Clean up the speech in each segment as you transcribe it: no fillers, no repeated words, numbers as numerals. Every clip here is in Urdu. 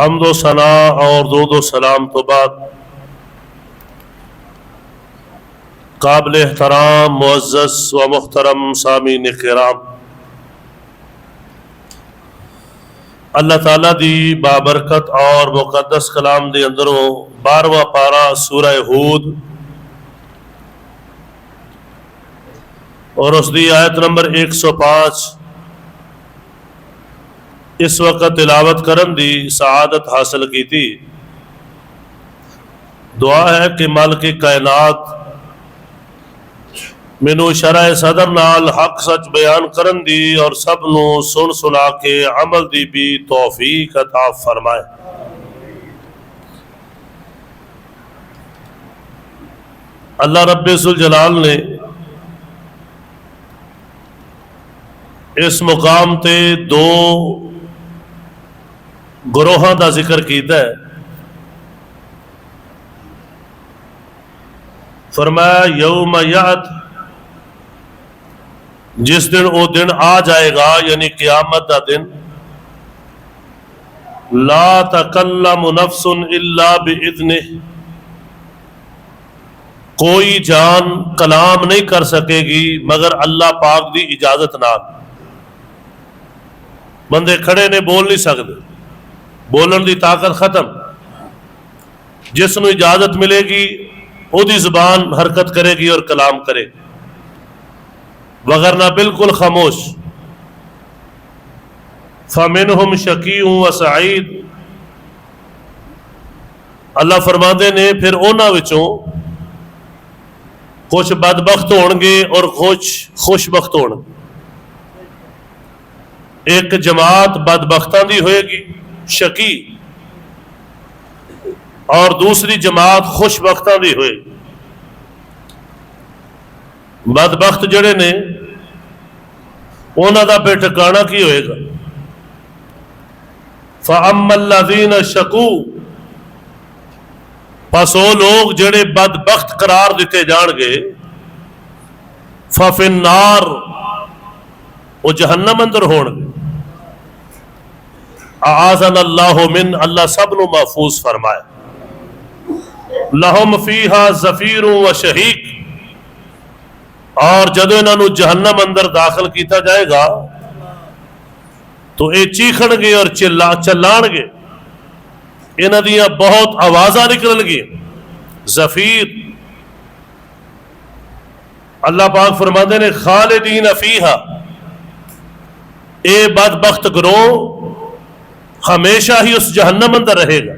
حمد و ثنا اور درود و سلام تو بعد قابل احترام معزز و محترم سامعین کرام، اللہ تعالیٰ دی بابرکت اور مقدس کلام دے اندروں 12واں پارہ سورہ ہود اور اس دی آیت نمبر 105 اس وقت تلاوت کرن دی سعادت حاصل کی تھی۔ دعا ہے کہ مالک کائنات مینو شرح صدر نال حق سچ بیان کرن دی اور سب نو سن سنا کے عمل دی بھی توفیق عطا فرمائے۔ اللہ رب ذوالجلال نے اس مقام تے دو گروہاں دا ذکر کیتا ہے۔ فرمایا یوم یأت، جس دن وہ دن آ جائے گا یعنی قیامت دا دن، لا تکلم نفس الا باذنہ، کوئی جان کلام نہیں کر سکے گی مگر اللہ پاک دی اجازت نال۔ بندے کھڑے نے بول نہیں سکتے، بولن دی طاقت ختم۔ جس نو اجازت ملے گی او دی زبان حرکت کرے گی اور کلام کرے گی، وگرنہ بالکل خاموش۔ فَمِنْهُمْ شَقِيٌّ وَسَعِيدٌ، اللہ فرماندے نے پھر انہاں وچوں کچھ بدبخت ہون گے اور کچھ خوش بخت ہون گے۔ ایک جماعت بدبختاں دی ہوئے گی شقی، اور دوسری جماعت خوش بختاں دی ہوئے گی۔ بدبخت جڑے نے انہاں دا پہ ٹھکانہ کی ہوئے گا۔ فَأَمَّا الَّذِينَ شَقُوا، پس وہ لوگ جڑے بدبخت قرار دیتے جان گے، فَفِي النَّارِ، وہ جہنم اندر ہون گے۔ اعاذنا اللہ من، اللہ سب نو محفوظ فرمائے۔ لہم فیہا زفیر و شہیق، اور جدو انہاں نو جہنم اندر داخل کیتا جائے گا تو اے چیخن گے اور چلان گے، انہاں دیاں بہت آوازاں نکلن گی۔ زفیر، اللہ پاک فرماندے نے خالدین فیہا، اے بدبخت گروہ ہمیشہ ہی اس جہنم اندر رہے گا۔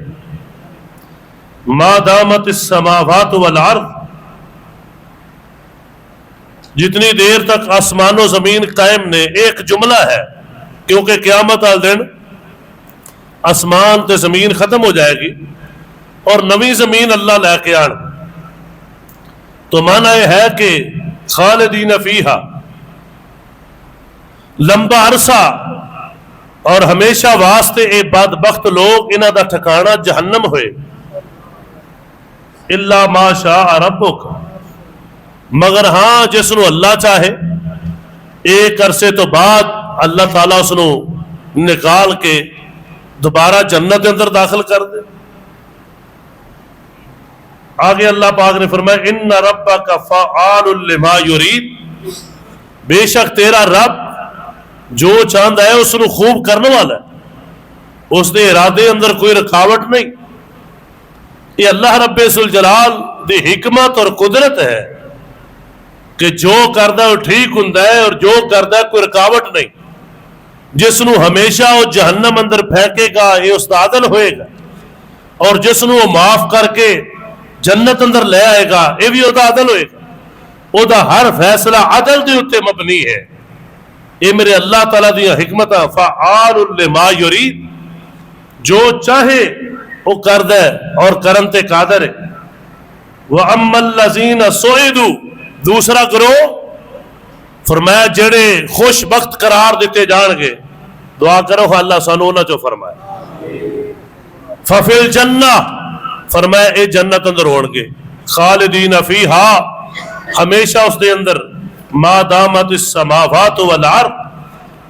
ما دامت السماوات والارض، جتنی دیر تک آسمان و زمین قائم نے۔ ایک جملہ ہے کیونکہ قیامت والے دن آسمان تے زمین ختم ہو جائے گی اور نویں زمین اللہ لے کے آن، تو معنی یہ ہے کہ خالدین فیہا، لمبا عرصہ اور ہمیشہ واسطے اے بدبخت لوگ انہاں دا ٹھکانہ جہنم ہوئے۔ الا ما شاء ربک، مگر ہاں جس نو اللہ چاہے۔ ایک عرصے تو بعد اللہ تعالیٰ اس نو نکال کے دوبارہ جنت اندر داخل کر دے۔ آگے اللہ پاک نے فرمایا ان ربک فعال لما یرید، بے شک تیرا رب جو چاہتا ہے اس نو خوب کرنے والا ہے، اس دے ارادے اندر کوئی رکاوٹ نہیں۔ یہ اللہ رب ذوالجلال دی حکمت اور قدرت ہے کہ جو کردہ وہ ٹھیک ہوندا ہے اور جو کردہ کوئی رکاوٹ نہیں۔ جس نو ہمیشہ وہ جہنم اندر پھینکے گا یہ اس دا عدل ہوئے گا، اور جس نو وہ معاف کر کے جنت اندر لے آئے گا یہ بھی وہ دا عدل ہوئے گا۔ وہ دا ہر فیصلہ عدل دے اوتے مبنی ہے۔ یہ میرے اللہ تعالیٰ دیا حکمت فعال لما یرید، جو چاہے وہ کر دے اور کرن تے قادر ہے۔ وَأَمَّا الَّذِينَ سُعِدُوا، دوسرا گروہ فرمایا جڑے خوش بخت قرار دیتے جان گے، دعا کرو اللہ سانو نہ جو فرمائے۔ فَفِي الْجَنَّةِ، فرمایا اے جنت اندر ہون گے، خالدین فیہا، ہمیشہ اس دے اندر، ما دامت السماوات والارض،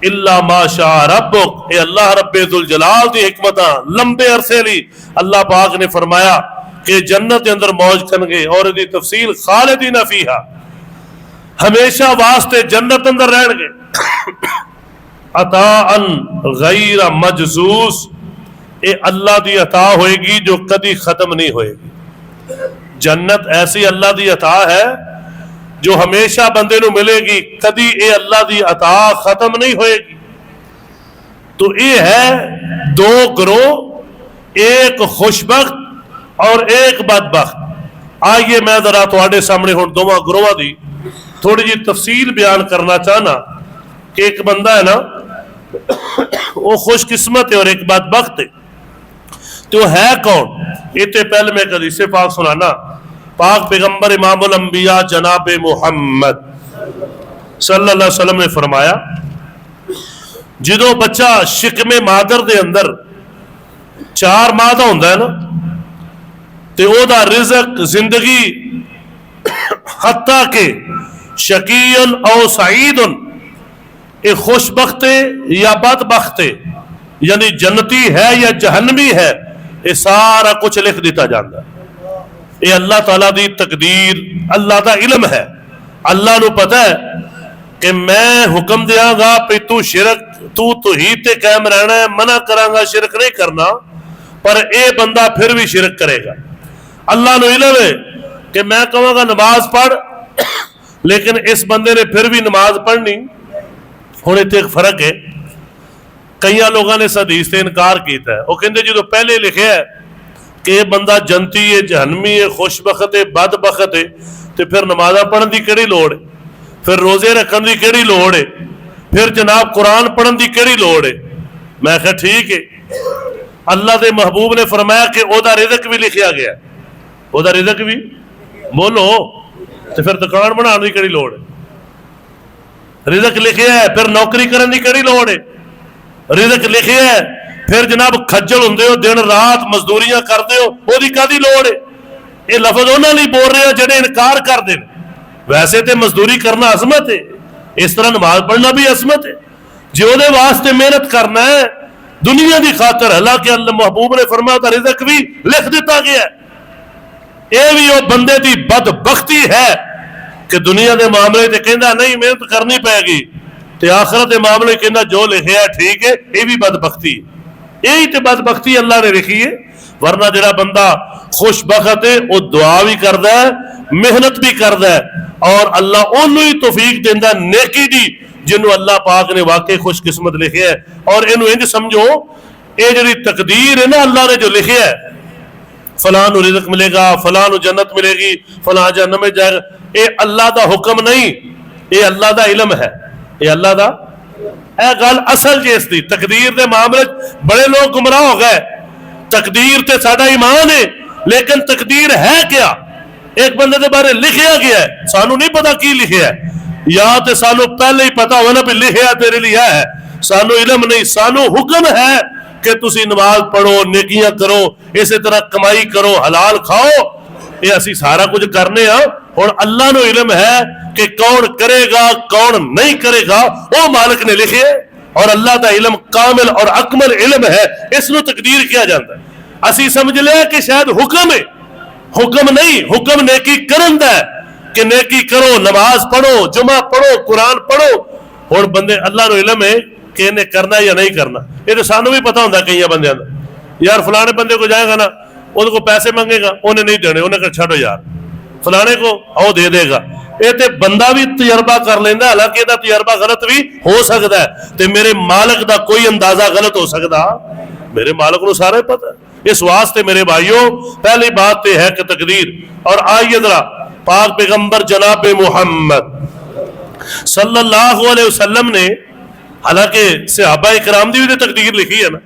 الا ما شاء ربک، اے اللہ رب ذوالجلال دی حکمتاں لمبے عرصے لی اللہ پاک نے فرمایا کہ جنت کے اندر موج کن گے، اور دی تفصیل خالدین فیہا، ہمیشہ واسطے جنت اندر رہن گے، عطاء غیر مجزوز، اے اللہ دی عطا ہوئے گی جو کدی ختم نہیں ہوئے گی۔ جنت ایسی اللہ دی عطا ہے جو ہمیشہ بندے نو ملے گی، کدی اے اللہ دی عطا ختم نہیں ہوئے گی۔ تو یہ ہے دو گروہ، ایک خوشبخت اور ایک بدبخت۔ آئیے میں ذرا تواڈے سامنے ہن دونوں گروہاں دی تھوڑی جی تفصیل بیان کرنا چاہنا کہ ایک بندہ ہے نا وہ خوش قسمت ہے اور ایک بدبخت ہے، تو ہے کون؟ یہ تو پہلے میں ایک حدیث پاک سنانا، پاک پیغمبر امام الانبیاء جناب محمد صلی اللہ علیہ وسلم نے فرمایا جدو بچہ شکم مادر دے اندر 4 ماہ دا ہوندا ہے نا، تے او دا رزق زندگی حتیٰ کہ شقیٌ او سعید، اے خوش بخت یا بد بخت، یعنی جنتی ہے یا جہنمی ہے، یہ سارا کچھ لکھ دیتا جاتا ہے۔ یہ اللہ تعالیٰ دی تقدیر، اللہ دا علم ہے۔ اللہ نو پتہ ہے کہ میں حکم دیاں گا پہ تو شرک، تو توحید تے قائم رہنا ہے، منع کراں گا شرک نہیں کرنا، پر اے بندہ پھر بھی شرک کرے گا۔ اللہ نو علم ہے کہ میں کہوں گا نماز پڑھ، لیکن اس بندے نے پھر بھی نماز پڑھنی۔ ہن ایتھے ایک فرق ہے، کئی لوگوں نے اس حدیث سے انکار کیتا ہے، وہ کہندے جدو پہلے لکھیا ہے کہ یہ بندہ جنتی ہے، جہنمی ہے، خوش بخت ہے، بد بخت ہے، تو پھر نمازاں پڑھن دی کیڑی لوڑ ہے، پھر روزے رکھن دی کیڑی لوڑ ہے، پھر جناب قرآن پڑھن دی کیڑی لوڑ ہے؟ میں کہا ٹھیک ہے، اللہ دے محبوب نے فرمایا کہ او دا رزق بھی لکھیا گیا ہے، او دا رزق بھی بولو، تو پھر دکان بنانے دی کیڑی لوڑ ہے؟ رزق لکھیا ہے، پھر نوکری کرن دی کیڑی لوڑ ہے؟ رزق لکھے ہے، پھر جناب کھجل ہوندے ہو، دن رات مزدوریاں کردے ہو، وہ دی کدی لوڑ ہے؟ یہ لفظ انہوں نے بول رہے ہیں جڑے انکار کر دیں۔ ویسے تے مزدوری کرنا عظمت ہے، اس طرح نماز پڑھنا بھی عظمت ہے، جو دے واسطے محنت کرنا ہے دنیا دی خاطر، حالانکہ اللہ محبوب نے فرمایا تھا رزق بھی لکھ دیتا گیا ہے۔ اے بھی وہ بندے دی بدبختی ہے کہ دنیا دے معاملے تے کہندا نہیں محنت کرنی پائے گی، تے آخرت دے معاملے کہندا جو لکھیا ہے ٹھیک ہے، یہ بھی بدبختی ہے۔ یہی تے بدبختی اللہ نے لکھی ہے، ورنہ جڑا بندہ خوش بخت ہے وہ دعا بھی کردا ہے، محنت بھی کردا ہے، اور اللہ انہوں ہی توفیق دیندا ہے نیکی دی جنہوں اللہ پاک نے واقعی خوش قسمت لکھیا ہے۔ اور انہوں انج سمجھو اے جڑی تقدیر ہے نا اللہ نے جو لکھیا ہے، فلاں نو رزق ملے گا، فلاں نو جنت ملے گی، فلاں جہنم میں جائے گا، اے اللہ دا حکم نہیں، اے اللہ دا علم ہے، اے اللہ دا اے گل اصل جیس دی۔ تقدیر دے معاملے بڑے لوگ گمراہ ہو گئے، تقدیر تے ساڈا ایمان ہے، لیکن تقدیر ہے کیا؟ ایک بندے دے بارے لکھیا گیا ہے، سانو نہیں پتا کی لکھیا ہے، یا تے سانو پہلے ہی پتا ہو نا بھی لکھیا تیرے لیے ہے، سانو علم نہیں، سانو حکم ہے کہ تسی نماز پڑھو، نیکیاں کرو، اسی طرح کمائی کرو، حلال کھاؤ، یہ اسی سارا کچھ کرنے ہاں۔ اور اللہ نو علم ہے کہ کون کرے گا کون نہیں کرے گا، وہ مالک نے لکھے، اور اللہ دا علم کامل اور اکمل علم ہے، اس نو تقدیر کیا جاتا ہے۔ اسی سمجھ لیا کہ شاید حکم ہے، حکم نہیں، حکم نیکی کرن دا ہے کہ نیکی کرو، نماز پڑھو، جمعہ پڑھو، قرآن پڑھو۔ اور بندے اللہ نو علم ہے کہ انہیں کرنا یا نہیں کرنا، یہ تو سانو بھی پتا ہوتا ہے کئی بندے یار فلانے بندے کو جائے گا نا، ان کو پیسے منگے گا، انہیں نہیں دینے، انہیں کہ چھڑو یار فلانے کو او دے دے گا۔ یہ تے بندہ بھی تجربہ کر لینا، حالانکہ یہ تجربہ غلط بھی ہو سکتا ہے، تے میرے مالک دا کوئی اندازہ غلط ہو سکتا، میرے مالک نو سارے پتہ ہے۔ اس واسطے میرے بھائیوں پہلی بات تے ہے کہ تقدیر۔ اور آئیے ذرا پاک پیغمبر جناب محمد صلی اللہ علیہ وسلم نے، حالانکہ صحابہ اکرام دی بھی تقدیر لکھی ہے نا،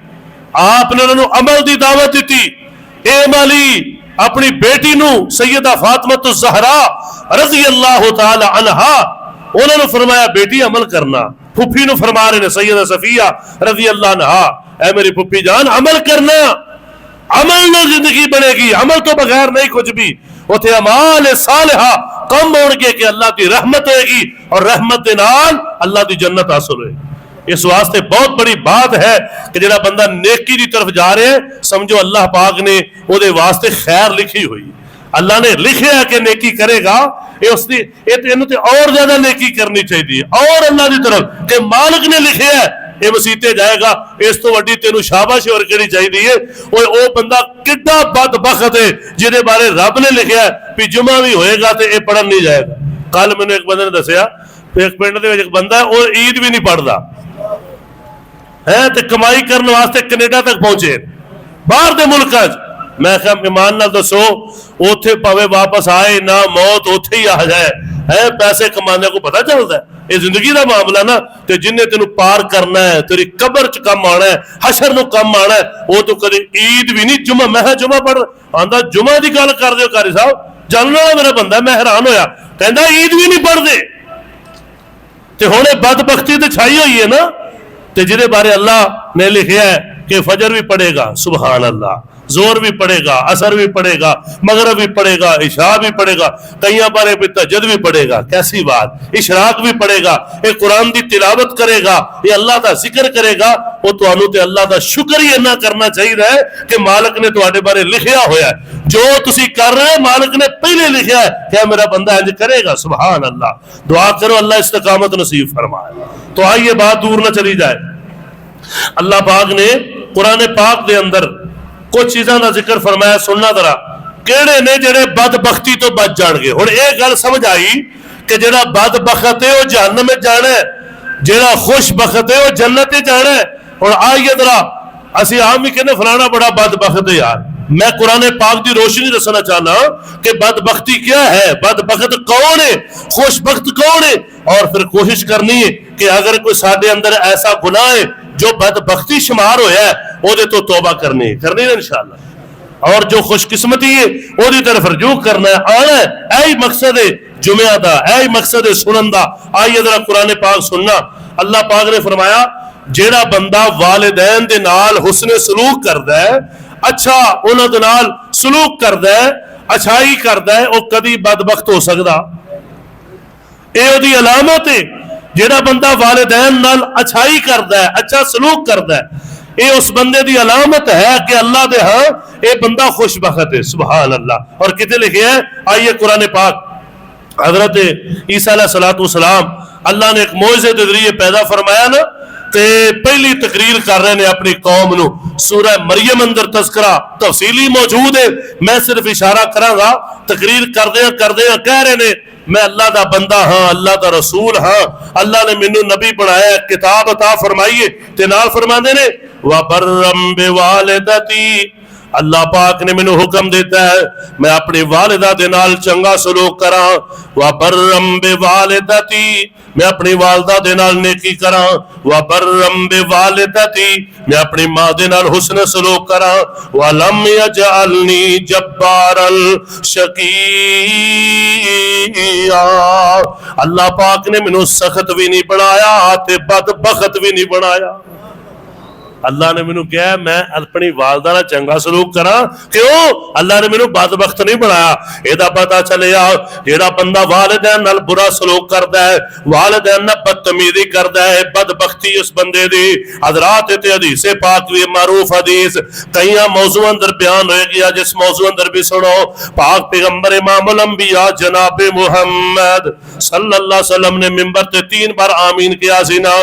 آپ نے انہوں عمل دی دعوت دیتی، اے مالی اپنی بیٹی نو سیدہ فاطمہ الزہرا رضی اللہ تعالی عنہا، انہوں نے فرمایا بیٹی عمل کرنا، پھپھی نو فرما رہے نے سیدہ صفیہ رضی اللہ عنہا، اے میری پھپھی جان عمل کرنا، عمل نہ زندگی بنے گی، عمل تو بغیر نہیں کچھ بھی، اتھے اعمال صالحہ کم ہون گے کہ اللہ کی رحمت ہوئے گی، اور رحمت دے نال اللہ دی جنت حاصل ہوئے۔ اس واسطے بہت بڑی بات ہے کہ جڑا بندہ نیکی دی طرف جا رہے ہیں سمجھو اللہ پاک نے وہ دے واسطے خیر لکھی ہوئی، اللہ نے لکھیا ہے کہ نیکی کرے گا، یہ اور زیادہ نیکی کرنی چاہیے، اور اللہ دی طرف کہ مالک نے لکھیا ہے یہ مسیتے جائے گا، اس تو وڈی تینوں شاباش اور کہنی چاہیے۔ او بندہ کڈا بدبخت ہے جہدے بارے رب نے لکھیا ہے کہ جمعہ بھی ہوئے گا تو یہ پڑھن نہیں جائے گا۔ کل میں نے ایک بندے نے دسیا ایک پنڈ دے ایک بندہ ہے وہ عید بھی نہیں پڑھتا ہے تے کمائی کرنے واسطے کینیڈا تک پہنچے باہر دے ملکاں، میں کہا ایمان نال دسو اوتھے پاوے واپس آئے نہ موت اوتھے ہی آ جائے ہے، پیسے کمانے کو پتہ چلتا ہے یہ زندگی دا معاملہ نا، تے جن نے تینوں پار کرنا ہے تیری قبر چ کم آنا ہے حشر نو کم آنا ہے، وہ تو کدی عید بھی نہیں جمعہ، میں جمعہ پڑھ آندا جمعہ دی گل کر دیو قاری صاحب، جاننے والا میرا بندہ، میں حیران ہویا کہندا عید بھی نہیں پڑھدے تے ہن بدبختی تے چھائی ہوئی ہے نا، تے جہدے بارے اللہ نے لکھیا ہے کہ فجر بھی پڑھے گا سبحان اللہ، زور بھی پڑھے گا، عصر بھی پڑھے گا، مغرب بھی پڑھے گا، عشاء بھی پڑھے گا، کئیاں بارے پہ تہجد بھی پڑھے گا، کیسی بات، اشراق بھی پڑھے گا، یہ قرآن دی تلاوت کرے گا، یہ اللہ دا ذکر کرے گا، وہ تانوں تے اللہ دا شکر ہی نہ کرنا چاہیے کہ مالک نے تواڈے بارے لکھیا ہویا ہے، جو تسی کر رہے ہیں مالک نے پہلے لکھیا ہے کہ میرا بندہ انج کرے گا، سبحان اللہ۔ دعا کرو اللہ استقامت نصیب فرمائے۔ تو آئیے بات دور نہ چلی جائے، اللہ پاک نے قرآن پاک دے اندر کچھ چیزاں دا ذکر فرمایا، سننا ذرا کیڑے نے جڑے بدبختی تو بچ جان گے۔ ہن یہ گل سمجھ آئی کہ جڑا بدبخت ہے وہ جہنم میں جانا ہے، جڑا خوش بخت ہے وہ جنت میں جانا ہے۔ ہن آئیے ذرا اسی عام ہی کہنے فلانا بڑا بدبخت ہے یار، میں قرآن پاک دی روشنی دسنا چاہنا کہ بدبختی کیا ہے، بدبخت کون ہے، خوش بخت کون ہے، اور پھر کوشش کرنی ہے کہ اگر کوئی ساڈے اندر ایسا گناہ ہے جو بدبختی شمار ہویا ہے وہ دے تو توبہ کرنی ہے انشاءاللہ، اور جو خوش قسمتی ہے وہ دی طرف رجوع کرنا ہے، آنا ہے، اے مقصد ہے جمعہ دا، اے مقصد ہے سنن دا۔ آئیے ذرا قرآن پاک سننا، اللہ پاک نے فرمایا جیڑا بندہ والدین دے نال حسن سلوک کردا ہے، اچھا انہاں دے نال سلوک کردا ہے، اچھائی کردا ہے، وہ کدی بدبخت ہو سکدا؟ اے او دی علامت ہے، جیڑا بندہ والدین نال اچھائی کردا ہے، اچھا سلوک کردا ہے، اے اس بندے دی علامت ہے کہ اللہ دے ہاں اے بندہ خوش بخت ہے، سبحان اللہ۔ اور کتے لکھے ہیں، آئیے قرآن پاک حضرت عیسیٰ علیہ السلام اللہ نے ایک معجزے کے ذریعے پیدا فرمایا نا، تے پہلی تقریر کر رہے ہیں اپنی قوم نو، سورہ مریم اندر تذکرہ تفصیلی موجود ہے، میں صرف اشارہ کراں گا، تقریر کردیاں کہہ رہے ہیں میں اللہ دا بندہ ہاں، اللہ دا رسول ہاں، اللہ نے مینوں نبی بنایا ہے، کتاب عطا فرمائیے، تے نال فرماندے نے وَبَرًّا بِوَالِدَتِي، اللہ پاک نے مینوں حکم دیتا ہے میں اپنی والدہ دے نال چنگا سلوک کراں، وَبَرًّا بِوَالِدَتِي، میں اپنی والدہ دے نال نیکی کراں، وَبَرًّا بِوَالِدَتِی، میں اپنی ماں دے نال حسن سلوک کراں، وَلَمْ يَجْعَلْنِی جَبَّارًا شَقِیًّا، اللہ پاک نے مینوں سخت بھی نہیں بنایا تے بدبخت بھی نہیں بنایا۔ اللہ نے مینوں کہا ہے میں اپنی والدہ نال چنگا سلوک کراں، کیوں؟ اللہ نے مینوں بدبخت نہیں بنایا۔ ایدا پتہ چلیا جیڑا بندہ والدین نال برا سلوک کردا ہے، والدین نال بدتمیزی کردا ہے، بدبختی اس بندے دی۔ حضرات تے حدیث پاک بھی معروف حدیث کئیاں موضوع اندر بیان ہوئے گیا، جس موضوع اندر بھی سنو، پاک پیغمبر امام الانبیاء جناب محمد صلی اللہ علیہ وسلم نے منبر تے 3 بار آمین کیا سی نا۔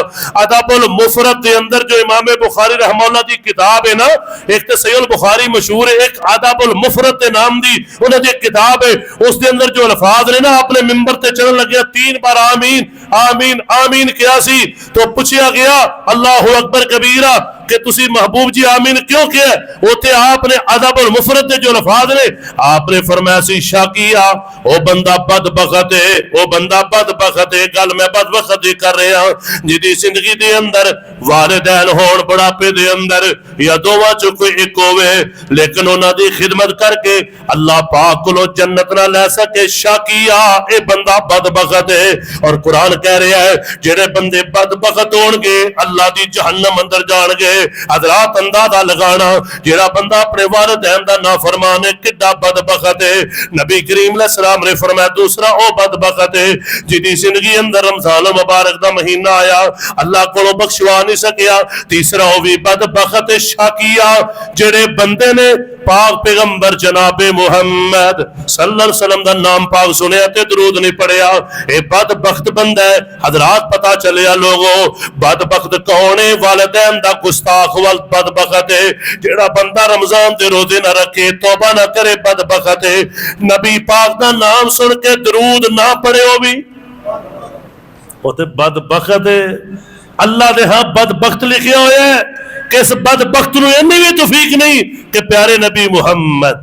ادب المفرد دے اندر جو امام بخاری رحمہ اللہ دی کتاب ہے نا، ایک تے صحیح البخاری مشہور ہے، ایک آداب المفرد دے نام دی انہاں دی کتاب ہے، اس دے اندر جو الفاظ نے نا اپنے منبر تے چلن لگیا 3 بار آمین آمین آمین کیا سی، تو پوچھا گیا اللہ اکبر کبیرہ کہ تسی محبوب جی آمین کیوں کیا ہے؟ اوتے آپ نے آداب المفرد دے جو الفاظ نے آپ نے فرمایا سی شاکیہ، او بندہ بدبخت ہے، او بندہ بدبخت ہے۔ گل میں بدبخت کر رہا ہوں جدی زندگی دے اندر والدین ہون بڑھاپے دے اندر یا دوواں چوں کوئی ایک ہوئے لیکن انہاں دی خدمت کر کے اللہ پاک کولوں جنت نہ لے سکے، شاکیہ اے بندہ بدبخت ہے۔ اور قرآن کہہ رہا ہے جڑے بندے بدبخت ہون گے اللہ دی جہنم اندر جان گے، حضرات اندازہ لگانا جڑا بندہ اپنے والدین دا نافرمان ہے کڈا بدبخت ہے. نبی کریم علیہ السلام نے فرمایا دوسرا او بدبخت ہے جدی زندگی اندر رمضان مبارک دا مہینہ آیا اللہ کو بخشوا نہیں سکیا. تیسرا وہ بھی بدبخت شاکیہ جڑے بندے نے پاک پیغمبر جناب محمد صلی اللہ علیہ وسلم دا نام پاک سنیا تے درود نہیں پڑھیا اے بدبخت بندہ ہے. حضرات پتا چلیا لوگوں بدبخت کون ہے؟ والدین دا گستاخ بدبخت ہے. جڑا بندہ رمضان دے روزے نہ رکھے توبہ نہ کرے بدبخت ہے. نبی پاک دا نام سن کے درود نہ پڑھے وہ بھی وہ تے بدبخت ہے. اللہ دے ہاں بدبخت لکھے ہوئے ہیں کہ اس بدبخت نو انی بھی توفیق نہیں کہ پیارے نبی محمد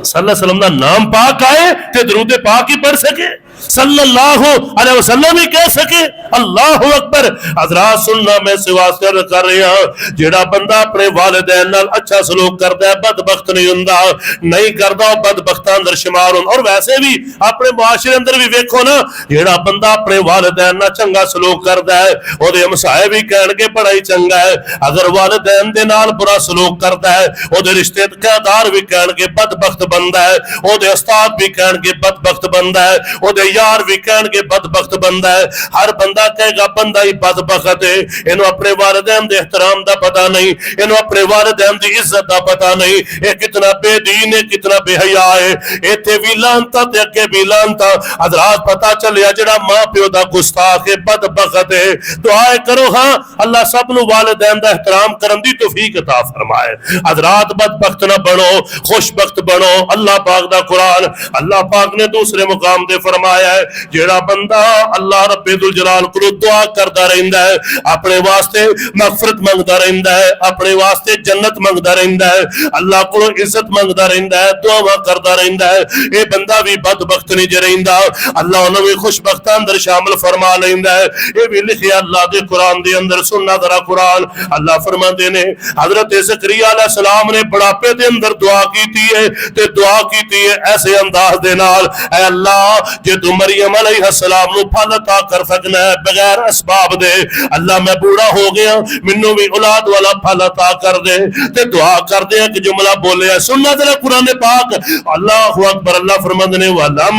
صلی اللہ علیہ وسلم دا نام پاک آئے تے درود پاک ہی پڑھ سکے صلی اللہ علیہ وسلم ہی کہہ سکے اللہ اکبر. حضرات سننا میں سے واسطہ کر رہا ہوں جڑا بندہ اپنے والدین نال اچھا سلوک کرتا ہے بدبخت نہیں ہوندا نہیں کردا بدبختاں اندر شمار ہوں. اور ویسے بھی اپنے معاشرے اندر بھی ویکھو نا جڑا بندہ اپنے والدین نال چنگا سلوک کردا ہے او دے ہمسائے بھی کہن گے بڑا ہی چنگا ہے. اگر والدین دے نال برا سلوک کردا ہے او دے رشتے دار بھی کہن گے بدبخت بندہ ہے. او دے استاد بھی کہن گے بدبخت بندہ ہے. او دے یار بھی کہن گے بدبخت بندہ ہے. ہر بندہ کہے گا بندہ ہی بدبخت ہے. انہوں اپنے والدین دے احترام دا پتہ نہیں انہوں اپنے والدین دی عزت دا پتہ نہیں یہ کتنا بے دین ہے کتنا بے حیا ہے. ایتھے بھی لانتا تے اگے بھی لانتا. حضرات پتہ چلیا جڑا ماں پیو دا گستاخ ہے بدبخت ہے. دعائے کرو ہاں اللہ سب نو والدین دا احترام کرن دی توفیق عطا فرمائے. حضرات بدبخت نہ بنو خوش بخت بنو. اللہ پاک دا قرآن اللہ پاک نے دوسرے مقام دے فرمایا ہے جیڑا بندہ اللہ رب ذوالجلال کو دعا کرتا رہندا ہے اپنے واسطے مغفرت منگتا رہندا ہے اپنے واسطے جنت منگتا رہندا ہے اللہ کو عزت منگتا رہندا ہے دعا کرتا رہندا ہے. اے بندہ بھی بدبخت نہیں جے رہندا اللہ انہوں بھی خوش بختاں اندر شامل فرما لیندا ہے. اے بھی لکھیا اللہ دے قرآن دے اندر. سننا ذرا قرآن اللہ فرماندے نے حضرت زکریا علیہ السلام نے بڑھاپے دے اندر دعا کیتی ہے تے دعا کیتی ہے ایسے انداز دے نال اے اللہ جے تو مریم علیہ السلام نو پھل عطا کر سکنا ہے بغیر اسباب دے اللہ میں بوڑھا ہو گیا منو بھی اولاد والا پھل عطا کر دے تے دعا کر دے کہ جملہ بولے ہے. سننا ذرا قرآن پاک اللہ اکبر. اللہ فرماندے نے ولم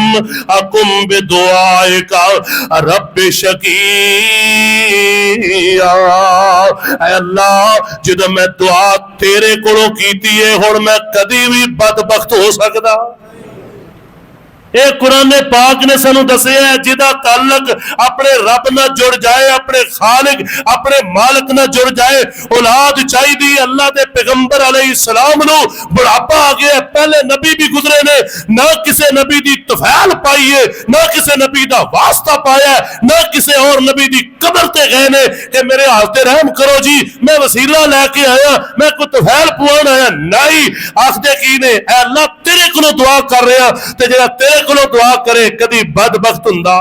اکم بدعائک رب شقیا. اے اللہ جدوں میں دعا تیرے کولوں کیتی ہے ہن میں کدی بھی بدبخت ہو سکدا. اے قرآن پاک نے سانو دسیا ہے جدا تعلق اپنے رب نہ جڑ جائے اپنے خالق اپنے مالک نہ جڑ جائے اولاد چاہیے. اللہ دے پیغمبر علیہ السلام نو بڑھاپا آ گیا پہلے نبی بھی گزرے نے نہ کسے نبی دی طفیل پائی ہے نہ کسے نبی دا واسطہ پایا ہے نہ کسے اور نبی دی قبر تے گئے نے کہ میرے حضرت رحم کرو جی میں وسیلہ لے کے آیا میں کوئی طفیل پوان آیا نہیں. آخدے کی نے اے اللہ تیرے کو دعا کر رہا تے جڑا تیرے کو دعا کرے کدی بدبخت ہوندا.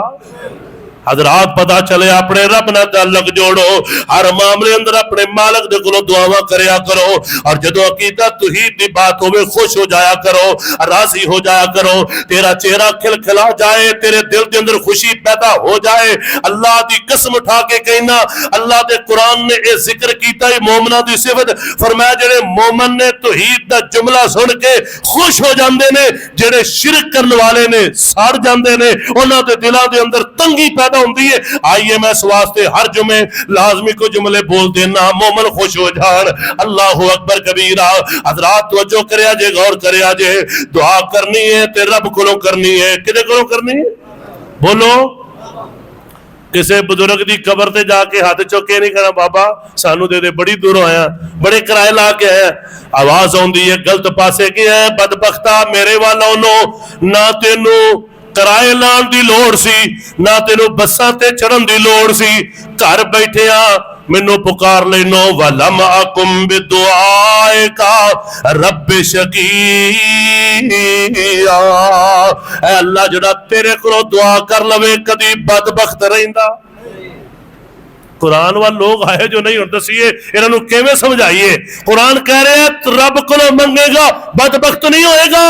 حضرات پتا چلے اپنے رب نہ تعلق جوڑو ہر معاملے اندر اپنے مالک دے کولوں دعاواں کریا کرو اور جدو عقیدہ توحید دی بات ہوے خوش ہو جایا کرو راضی ہو جایا کرو تیرا چہرہ کھل کھلا جائے تیرے دل دے اندر خوشی پیدا ہو جائے. اللہ دی قسم اٹھا کے کہنا اللہ دے قرآن نے اے ذکر کیتا ہے مومناں دی صفت فرمایا جڑے مومن نے توحید دا جملہ سن کے خوش ہو جاندے نے جڑے شرک کرن والے نے سڑ جاندے نے انہاں دے دلاں دے اندر تنگی پیدا ہوندی ہے. آئیے میں اس واسطے ہر جمعے لازمی کو جملے بول دینا مومن خوش ہو جان. اللہ اکبر کبیرہ. حضرات توجہ کریا جے غور کریا جے دعا کرنی ہے تے رب کولوں کرنی ہے. کدے کولوں کرنی ہے بولو. کسے بزرگ دی قبر تے جا کے ہاتھ چوکے نہیں کرنا بابا سانو دے دے بڑی دور آیا بڑے کرائے لا کے آیا. آواز ہوندی ہے غلط پاسے گیا ہے بدبختہ میرے والا انہوں نہ تینو کرائے لان دی لوڑ سی نہ تینو بساں تے چڑھن دی لوڑ سی گھر بیٹھے مینو پکار لینو ولم اکم بدعائک رب شقیا. اے اللہ جڑا تیرے کو دعا کر لوے کدی بدبخت رہندا. قرآن وال لوگ آئے جو نہیں ہوتا سی انہوں نے کیویں سمجھائیے. قرآن کہہ رہے ہیں رب کو منگے گا بدبخت نہیں ہوئے گا.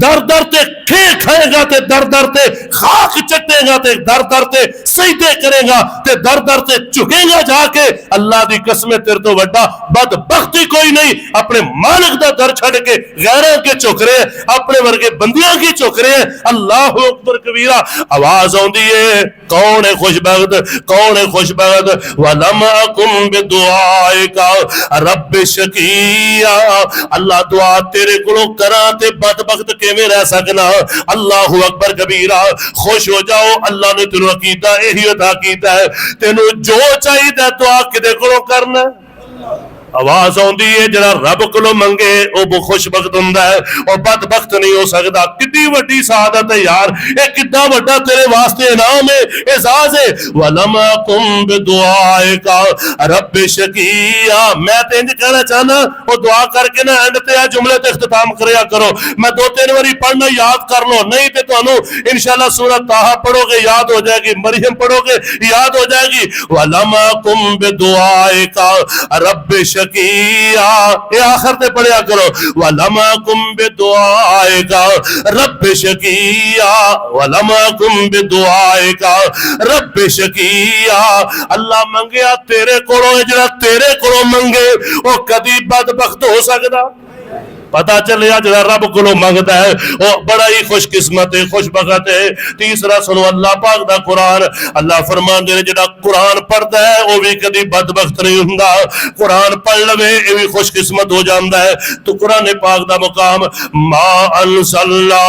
در در تے کھے کھائے گا تے در در تے خاک چٹے گا تے در در تے سجدے کرے گا تے در در تے چکے گا جا کے. اللہ دی قسم تیرے تو وڈا بدبختی کوئی نہیں. اپنے مالک دا در چھڑ کے غیراں کے چک رہے ہیں, اپنے ورگے بندیاں کی چک رہے ہیں. اللہ اکبر کبیرہ. آواز آندی ہے کون ہے خوش بخت, کون ہے خوش بخت؟ وَلَمْ أَكُمْ بِدُعَائِكَ رَبِّ شَقِيًّا. اللہ دعا تیرے کولوں کراں تے بدبخت کیویں رہ سکنا؟ اللہ اکبر کبیرہ. خوش ہو جاؤ, اللہ نے تینوں عقیدہ یہی عطا کیتا ہے, تینوں جو چاہیے دعا کدے کولوں کرنا. آواز آندی ہے جڑا رب کولوں منگے او خوش بخت ہوندا ہے, اور بدبخت نہیں ہو سکدا. کتنی وڈی سعادت ہے یار, اے کتنا وڈا تیرے واسطے انعام ہے, اعزاز ہے. وَلَمْ أَكُمْ بِدُعَائِكَ رَبِّ شَقِيًّا. میں تے انج کہنا چاہنا او دعا کر کے نہ اینڈ تے جملے تے اختتام کریا کرو. میں دو تین واری پڑھنا یاد کر لو, نہیں تے تانوں انشاءاللہ سورۃ طٰہٰ پڑھو گے یاد ہو جائے گی, مریم پڑھو گے یاد ہو جائے گی. وَلَمْ أَكُمْ بِدُعَائِكَ رَبِّ شَقِيًّا. اے آخر تے پڑھیا کرو. وَلَمْ أَكُمْ بِدُعَائِكَ رَبِّ شَقِيًّا. وَلَمْ أَكُمْ بِدُعَائِكَ رَبِّ شَقِيًّا. اللہ منگیا تیرے کولوں, جڑا تیرے کولوں منگے او کدی بدبخت ہو سکدا؟ پتا چلیا جڑا رب کولوں منگدا ہے وہ بڑا ہی خوش قسمت ہے, خوش بخت ہے. تیسرا سنو اللہ پاک دا قرآن. اللہ فرماندے نے جڑا قرآن پڑھدا ہے وہ بھی کدی بدبخت نہیں ہوندا. قرآن پڑھ لوے یہ بھی خوش قسمت ہو جاندا ہے. تو قرآن پاک دا مقام ما انزلنا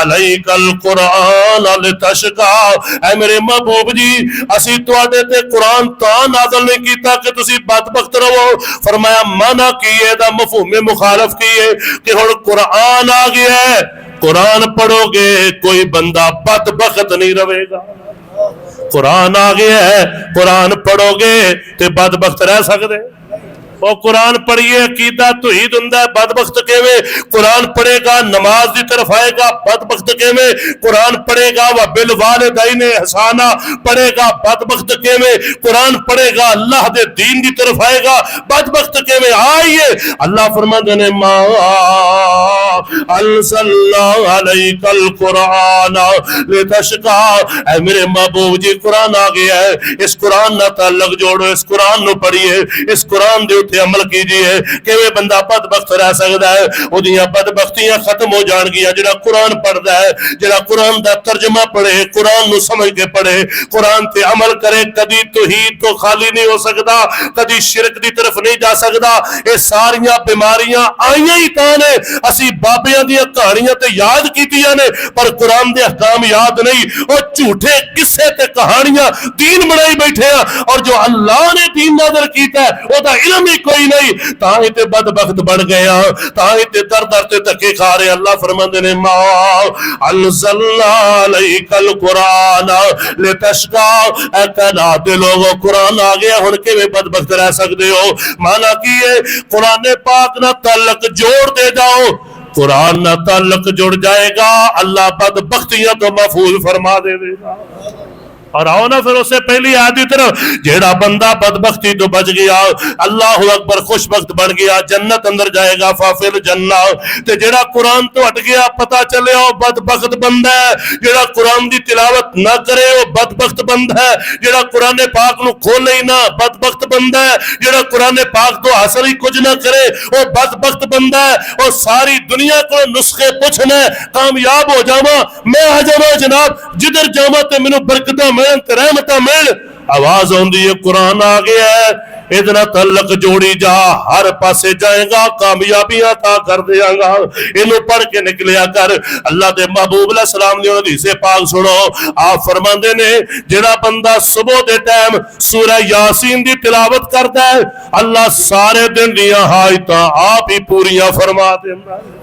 علیک القرآن لتشقى. اے میرے محبوب جی اسی تواڈے تے قرآن تا نازل نہیں کیتا کہ تسی بدبخت رہو. فرمایا مانا کیے دا مفہوم مخالف کیے کہ ہن قرآن آ گیا ہے, قرآن پڑھو گے کوئی بندہ بدبخت نہیں رہے گا. قرآن آ گیا ہے, قرآن پڑھو گے تے بدبخت رہ سکتے. وہ قرآن پڑھیے عقیدہ توحید ہوندا ہے, بدبخت کیویں؟ قرآن پڑھے گا نماز دی طرف آئے گا, بدبخت کیویں؟ قرآن پڑھے گا وبالوالدین احسانا, پڑھے گا بدبخت کیویں؟ قرآن پڑھے گا اللہ دے دین دی طرف آئے گا, بدبخت کیویں؟ آئیے اللہ فرماندے نے ما انزلنا علیک القرآن لتشقى. اے میرے محبوب جی قرآن آ گیا ہے, اس قرآن نہ تعلق جوڑو, اس قرآن نو پڑھیے, اس قرآن دے تے عمل کیجئے. کہ بندہ بدبخت رہ سکتا ہے, او دیاں بدبختیاں ختم ہو جان گیا جڑا قرآن پڑھدا ہے, جڑا قرآن دا ترجمہ پڑھے, قرآن نو سمجھ کے پڑھے, قرآن تے عمل کرے. کدی توحید تو خالی نہیں ہو سکتا, کدی شرک دی طرف نہیں جا سکتا. اے ساریاں بیماریاں آئیاں ہی تاں نے, اسی بابیاں دیاں کہانیاں تے یاد کیتیاں نے پر قرآن دے احکام یاد نہیں. او جھوٹے قصے تے کہانیاں دین بنائی بیٹھے ہیں, اور جو اللہ نے دین نازل کیتا ہے او دا علم ہی کوئی نہیں. تاں تے بدبخت بن گئے ہیں, تاں تے در در تے دھکے کھا رہے. اللہ فرماندے نے ما انزلنا علیک القرآن لتشقى. اے کہنا دے لوگو قرآن آ گیا ہن کیویں بدبخت رہ سکدے ہو؟ مانا کی ہے قرآن پاک نہ تعلق جوڑ دے جاؤ, قرآن نہ تعلق جڑ جائے گا اللہ بدبختیاں تو محفوظ فرما دے گا. اور آؤ نا پھر اس سے پہلی آیت کی طرف, جیڑا بندہ بدبختی تو بچ گیا, اللہ اکبر, خوش بخت بن گیا, جنت اندر جائے گا, فافل جنہ. تے جیڑا قرآن تو ہٹ گیا پتہ چلے وہ بدبخت بندہ ہے. جیڑا قرآن دی تلاوت نہ کرے وہ بدبخت بندہ ہے. جیڑا قرآن پاک نو کھولے ہی نہ بدبخت بندہ ہے. جیڑا قرآن پاک تو حاصل ہی کچھ نہ کرے وہ بدبخت بندہ ہے. اور ساری دنیا کو نسخے پوچھنا ہے کامیاب ہو جاواں میں آ جاواں جناب, جدھر جاواں تے مینوں برکتاں رحمتاں مل. آواز ہوندی ہے قرآن آ گیا ہے, ادنا تعلق جوڑی جا, ہر پاسے جائے گا, کامیابیاں عطا کر دیا گا. انہوں پڑھ کے نکلیا کر. اللہ دے محبوب علیہ السلام نے حدیث پاک سنو, آپ فرماندے نے جڑا بندہ صبح دے ٹائم سورہ یاسین دی تلاوت کرتا ہے اللہ سارے دن دیاں حاجتاں آپ ہی پوریاں فرما دیندا ہے.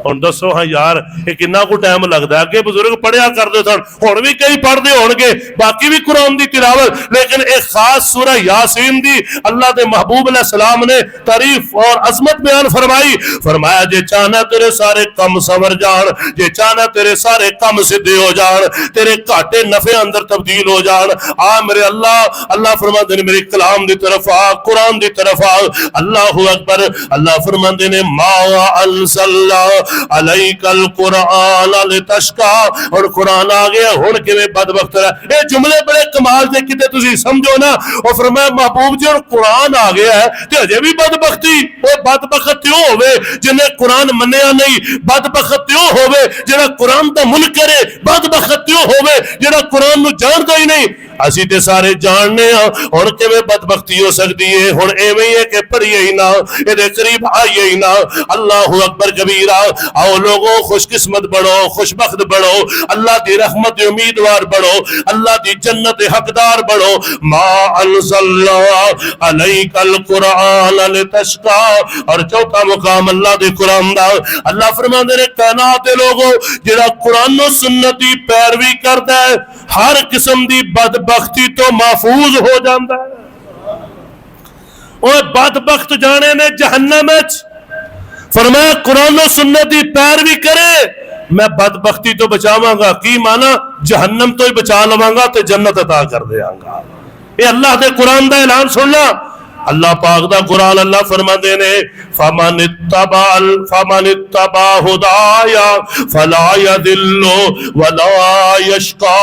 ہن دسو ہاں یار یہ کنا کو ٹائم لگتا ہے؟ اگے بزرگ پڑھیا کرتے سن, ہن بھی کئی پڑھتے ہون گے, باقی بھی قرآن دی تلاوت, لیکن ایک خاص سورہ یاسین دی اللہ دے محبوب علیہ السلام نے تعریف اور عظمت بیان فرمائی. فرمایا جے چاہنا تیرے سارے کم سور جان, جے چاہنا تیرے سارے کم سدھے ہو جان, تیرے گھاٹے نفع اندر تبدیل ہو جان, آ میرے اللہ فرماندے نے میرے کلام دی طرف آ, قرآن دی طرف آ. اللہ اکبر. اللہ فرماندے نے ما انزلنا علیکل قرآن لتشقا، اور قرآن آ گیا ہن کیویں بدبخت رہا. اے جملے بڑے کمال دے کتے تسی سمجھو نا. اور فرمایا محبوب جی ہن قرآن آ گیا ہے تے اجے بھی بدبختی. او بدبخت کیوں ہوے جنے قرآن منیا نہیں؟ بدبخت کیوں ہوے جڑا قرآن دا منکر ہے؟ بدبخت کیوں ہوے جڑا قرآن نو جاندا ہی نہیں؟ اسی تے سارے جاننے ہاں. اور کیویں بدبختی ہو سکتی ہے؟ ہن ایویں ہے کہ پڑھیے ہی نہ، اے قریب آئیے ہی نہ. اللہ اکبر کبیرہ. آؤ لوگوں خوش قسمت بڑھو، خوش بخت بڑھو، اللہ دی رحمت امیدوار بڑھو، اللہ دی جنت حقدار بڑھو. ما انزلنا علیک القرآن لتشقا. اور چوتھا مقام اللہ دے قرآن دا. اللہ فرماندے نے کائنات دے لوگوں جڑا قرآن و سنت دی پیروی کردا ہے ہر قسم دی بدبختی تو محفوظ ہو جاندا ہے. اور بدبخت جانے نے جہنم وچ. فرمایا قرآن و سنت دی پیروی کرے میں بدبختی تو بچاواں گا. کی مانا؟ جہنم تو ہی بچا لواں گا تے جنت عطا کر دیاں گا. اے اللہ دے قرآن دا اعلان سننا. اللہ پاک دا قرآن اللہ فرماندے نے فمن اتبع ہدایا فلا یضل ولا یشقا.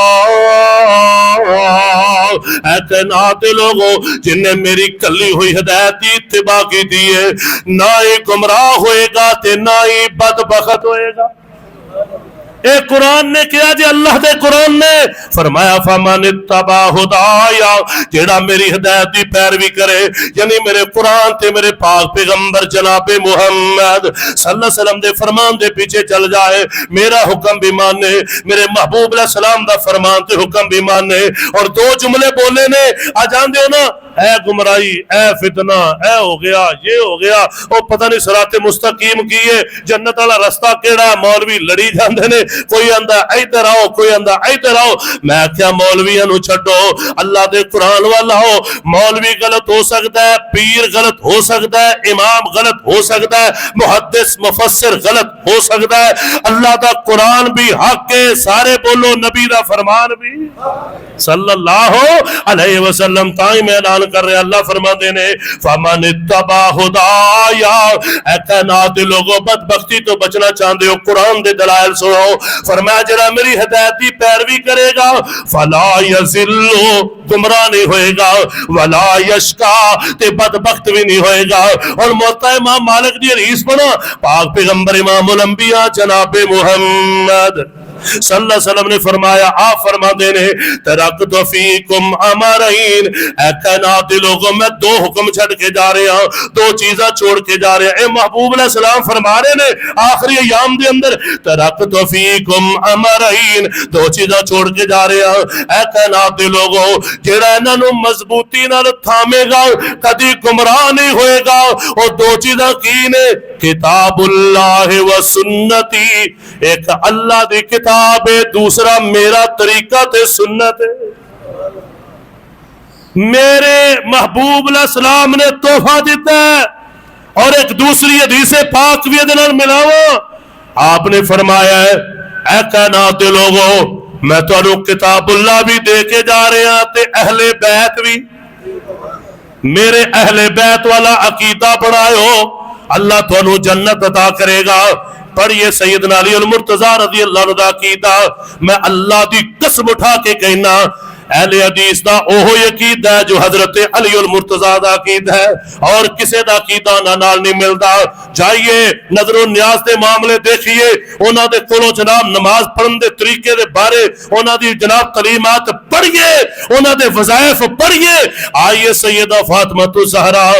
اے کائنات لوگوں جن نے میری کلی ہوئی ہدایت کی اتباع کی دی ہے نہ ہی گمراہ ہوئے گا تے نہ ہی بدبخت ہوئے گا. اے قرآن نے کیا جی؟ اللہ دے قرآن نے فرمایا فمن اتبع ہدایا جیڑا میری ہدایت دی پیروی کرے یعنی میرے قرآن تے میرے پاک پیغمبر جناب محمد صلی اللہ علیہ وسلم دے فرمان دے پیچھے چل جائے، میرا حکم بھی مانے، میرے محبوب علیہ السلام دا فرمان تے حکم بھی مانے. اور دو جملے بولے نے آ جان دیو نا، اے گمراہی، اے فتنہ، اے ہو گیا، یہ ہو گیا، او پتہ نہیں صراط مستقیم کیے، جنت والا رستہ کیڑا ہے؟ مولوی لڑی جاندے نے، کوئی آندا ادھر آؤ، کوئی آندا ادھر آؤ. میں کیا مولویاں نو چھڈو، اللہ دے قرآن والا ہو. مولوی غلط ہو سکتا ہے، پیر غلط ہو سکتا ہے، امام غلط ہو سکتا ہے، محدث مفسر غلط ہو سکتا ہے، اللہ دا قرآن بھی حق ہے. سارے بولو نبی دا فرمان بھی صلی اللہ علیہ وسلم. تائیں میں اعلان کر رہے اللہ فرماندے نے فمن اتبع ہدایا. اے کائنات لوگوں بدبختی تو بچنا چاہندے ہو قرآن دے دلائل سنو. فرمایا جڑا میری ہدایت کی پیروی کرے گا فلا یضل گمراہ نہیں ہوئے گا ولا یشقا تے بدبخت بھی نہیں ہوئے گا. اور موتا امام مالک دی حدیث پڑھو، پاک پیغمبر امام الانبیاء جناب محمد صلی اللہ علیہ وسلم نے فرمایا، آپ فرما دینے ترکت فیکم امرین. اے کائنات لوگوں میں دو حکم چھڑ کے جا رہے ہیں، دو چیزاں چھوڑ کے جا رہے ہیں. اے محبوب علیہ السلام فرما رہے نے آخری ایام دے اندر ترکت فیکم امرین، دو چیزاں چھوڑ کے جا رہے ہیں. اے کائنات لوگوں جیڑا انہاں نو مضبوطی نال تھامے گا کدی گمراہ نہیں ہوئے گا. اور دو چیزاں کی نے؟ کتاب اللہ و سنتی، ایک اللہ دی کتاب ہے، دوسرا میرا طریقہ تے سنت ہے. میرے محبوب علیہ السلام نے تحفہ دیتا ہے. اور ایک دوسری حدیث پاک بھی ادھر ملاو، آپ نے فرمایا ہے اے کائنات لوگوں میں تو کتاب اللہ بھی دے کے جا رہے ہیں تے اہل بیت بھی. میرے اہل بیت والا عقیدہ بڑھائے ہو اللہ تو جنت عطا کرے گا. پڑھئے سیدنا علی المرتضی رضی اللہ عنہ عقیدہ. میں اللہ دی قسم اٹھا کے کہنا اہل حدیث دا اوہو عقیدہ ہے جو حضرت علی المرتضی دا عقیدہ ہے، اور کسے دا عقیدہ نال نہیں ملتا. جائیے نظر و نیاز دے معاملے دیکھیے، انہاں دے کولوں جناب نماز پڑھن دے طریقے دے بارے انہاں دی جناب تعلیمات پڑھیے، انہاں دے وظائف پڑھیے. آئیے سیدہ فاطمہ الزہرا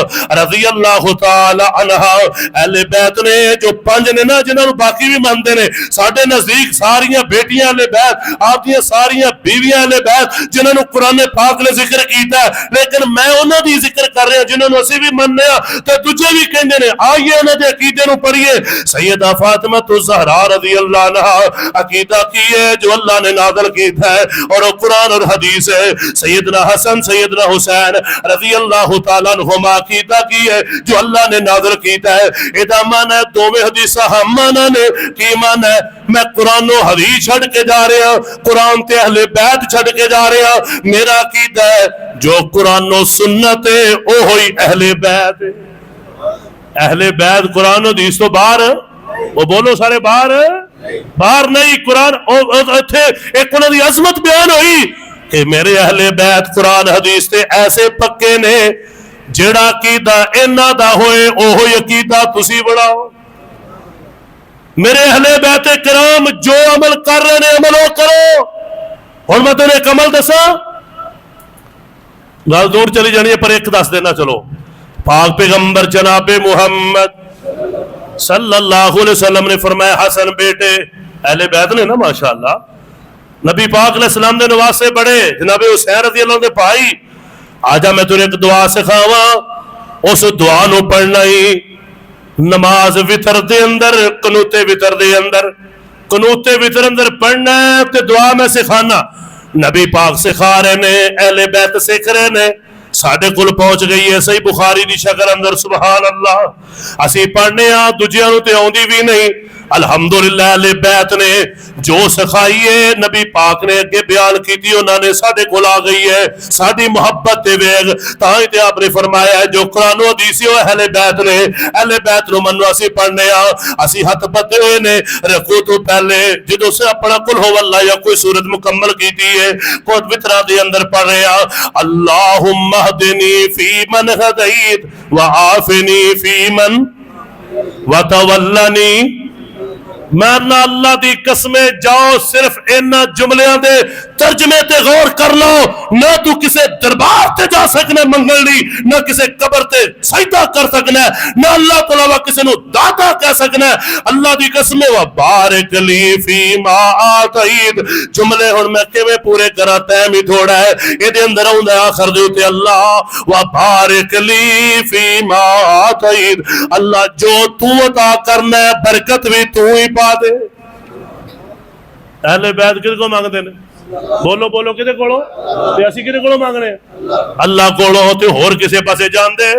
رضی اللہ تعالی عنہا، اہل بیت نے جو پنج نے نا جنہاں نو باقی بھی مانتے نے، ساڈے نزدیک ساریاں بیٹیاں اہل بیت، آپ دیاں ساریاں بیویاں اہل بیت جنہوں نے قرآن پاک نے ذکر کیتا ہے. لیکن میں انہوں دی ذکر کر رہے ہیں جنہوں نے اسی بھی مننے ہیں تو تجھے بھی کہنے نے. آئیے انہوں دے عقیدے نو پڑھیے. سیدہ فاطمہ الزہرا رضی اللہ عنہا عقیدہ کی ہے جو اللہ نے نازل کیتا ہے اور قرآن اور حدیث ہے. سیدنا حسن سیدنا حسین رضی اللہ تعالیٰ عنہما عقیدہ کی ہے جو اللہ نے نازل کیتا ہے. ادا مانا ہے دوویں حدیثہ ہم مانا نے کی مانا ہے میں قرآن و حدیث چھڑ کے جا رہے ہیں، قرآن تے اہل بیت چھڑ کے جا رہے ہیں. میرا عقیدہ ہے جو قرآن و سنت ہے وہ ہوئی اہل بیت. اہل بیت قرآن و حدیث تو باہر وہ بولو سارے باہر نہیں. قرآن ایک انہوں دی عظمت بیان ہوئی کہ میرے اہل بیت قرآن حدیث تے ایسے پکے نے جڑا عقیدہ انہاں دا ہوئے اوہی عقیدہ تسی بڑھاؤ. میرے اہل بیت کرام جو عمل کر رہے ہیں عمل وہ کرو. اور میں تمہیں ایک عمل دسا, گل دور چلی جانی ہے پر ایک دس دینا. چلو, پاک پیغمبر جناب محمد صلی اللہ علیہ وسلم نے فرمایا حسن بیٹے اہل بیت نے نا ماشاءاللہ نبی پاک علیہ السلام نے نواسے بڑے جناب حسین رضی اللہ عنہ دے بھائی, آجا میں تمہیں ایک دعا سکھاواں. اس دعا نو پڑھنا ہی نماز وتر دے اندر قنوت وتر دے اندر قنوت وتر اندر پڑھنا ہے. تے دعا میں سکھانا نبی پاک سکھا رہے نے, اہل بیت سکھ رہے نے. ساڈے کول پہنچ گئی ہے صحیح بخاری دی شکل اندر. سبحان اللہ, اسی پڑھنے ہاں دوجیاں نوں تے آوندی بھی نہیں. الحمدللہ اہل بیت نے جو سکھائی ہے نبی پاک نے اگے بیان کیتی انہاں نے ساڈے کول آ گئی ہے. ساڈی محبت تے ویگ تاں ہی تے آپ نے فرمایا ہے جو قرآن و حدیث ہے اہل بیت نے. اہل بیت نو منو اسی پڑھنے ہاں. اسی ہاتھ بتے ہوئے نے رکوع تو پہلے جدوں سے اپنا قل ہو اللہ یا کوئی سورت مکمل کیتی ہے خود وترا دے اندر پڑھ رہے ہاں اللہم اہدنی فی من ہدیت وعافنی فی من وتولنی. میں اللہ دی قسمیں جاؤ صرف ان جملیاں دے ترجمے تے غور کر لو. نہ تو کسے دربار تے جا سکنا منگل لی, نہ کسے قبر تے سجدہ کر سکنا, نہ اللہ تعالیٰ کسے نو دادا کہہ سکنا. اللہ دی قسمیں وبارک لی فی ما آتیت. جملے ہن میں کیویں پورے کراں, ٹائم ہی تھوڑا ہے. اے دے اندر ہوندا آخر دے تے اللہ وبارک لی فی ما آتیت. اللہ جو تو عطا کرنا ہے برکت بھی تو ہی پا دے. اہل بیت کدے کو مانگدے نے؟ بولو بولو کدے کولو؟ تے اسی کدے کولو مانگنے؟ اللہ کولو. تے ہور کسے پاسے جان دے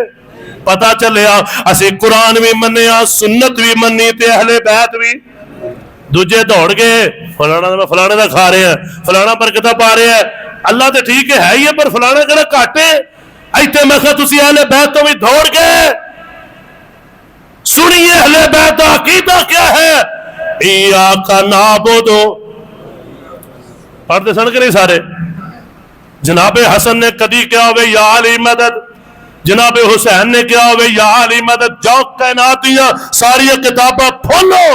پتا چلیا اسی قرآن بھی منیا سنت بھی منی تے اہل بیت بھی. دوجے دوڑ گئے فلانے دا کھا رہے ہیں فلانا برکتہ پا رہے ہیں. اللہ تے ٹھیک ہے ہی ہے پر فلانا کہنا کاٹے. ایتھے میں کہا تسی اہل بیت تو بھی دوڑ گئے. سنیے اہل بیت دا عقیدہ کیا ہے. ایاک نعبد, پڑھتے سن کے نہیں سارے. جناب حسن نے کدی کیا ہوئے یا علی مدد, جناب حسین نے کیا ہوئے یا علی مدد. جاؤ کائناتیاں ساری کتاباں کھولو.